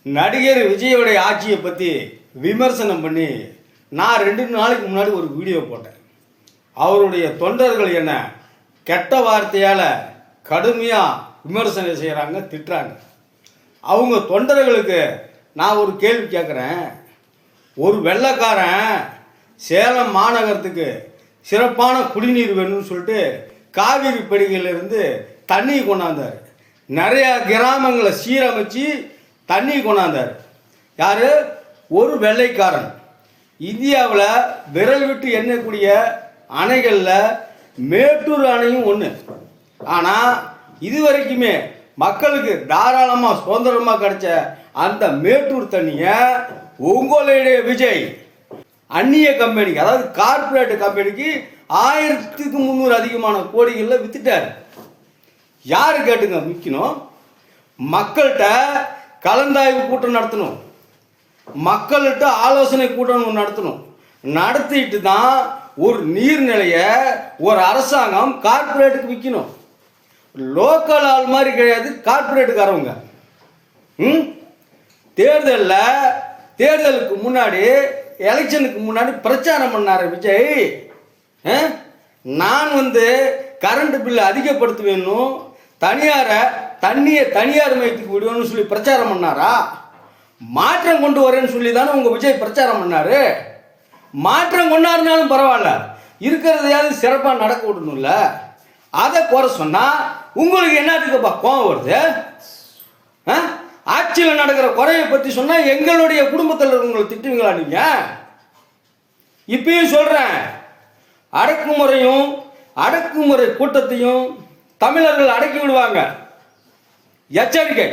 நடிகர் விஜயோடைய ஆட்சியை பற்றி விமர்சனம் பண்ணி நான் 2 நாளைக்கு முன்னாடி ஒரு வீடியோ போட்டேன். அவருடைய தொண்டர்கள் என்ன கெட்ட வார்த்தையால் கடுமையாக விமர்சனம் செய்கிறாங்க, திட்டுறாங்க. அவங்க தொண்டர்களுக்கு நான் ஒரு கேள்வி கேட்குறேன். ஒரு வெள்ளைக்காரன் சேலம் மாநகரத்துக்கு சிறப்பான குடிநீர் வேணும்னு சொல்லிட்டு காவிரி படிகளிலிருந்து தண்ணி கொண்டாந்தார். நிறையா கிராமங்களை சீரமைச்சு தண்ணி கொண்டாந்தார். யார்? ஒரு வெள்ளைக்காரன். இந்தியாவில் விரல் விட்டு எண்ணக்கூடிய அணைகளில் மேட்டூர் அணையும் ஒன்று. ஆனால் இதுவரைக்குமே மக்களுக்கு தாராளமாக சுதந்திரமாக கிடைச்ச அந்த மேட்டூர் தண்ணியை உங்களுடைய விஜய் அந்நிய கம்பெனிக்கு, அதாவது கார்பரேட் கம்பெனிக்கு 1300 அதிகமான கோடிகளில் வித்துட்டார். யார் கேட்டுங்க விற்கணும்? மக்கள்கிட்ட கலந்தாய்வு கூட்டம் நடத்தணும், மக்கள்கிட்ட ஆலோசனை கூட்டம் நடத்தணும். நடத்திட்டு தான் ஒரு நீர்நிலையை ஒரு அரசாங்கம் கார்பரேட்டுக்கு விற்கணும். லோக்கல் ஆள் மாதிரி கிடையாது கார்பரேட்டுக்காரவங்க. தேர்தலுக்கு முன்னாடி, எலெக்ஷனுக்கு முன்னாடி பிரச்சாரம் பண்ணார் விஜய். நான் கரண்ட் பில்லு அதிகப்படுத்துவேணும், தண்ணியை தனியார் மையத்துக்கு விடுவேன்னு சொல்லி பிரச்சாரம் பண்ணாரா? மாற்றம் கொண்டு வரேன்னு சொல்லி தானே உங்கள் விஜய் பிரச்சாரம் பண்ணார். மாற்றம் கொண்டாருனாலும் பரவாயில்ல, இருக்கிறதையாவது சிறப்பாக நடக்க விடணும்ல. அதை குறை சொன்னால் உங்களுக்கு என்னத்துக்குப்பா கோவம் வருது? ஆட்சியில் நடக்கிற குறையை பற்றி சொன்னால் எங்களுடைய குடும்பத்தில் உங்களை திட்டுவீங்களா நீங்கள்? இப்பயும் சொல்கிறேன், அடக்குமுறை கூட்டத்தையும் தமிழர்கள் அடக்கி விடுவாங்க. எச்சரிக்கை.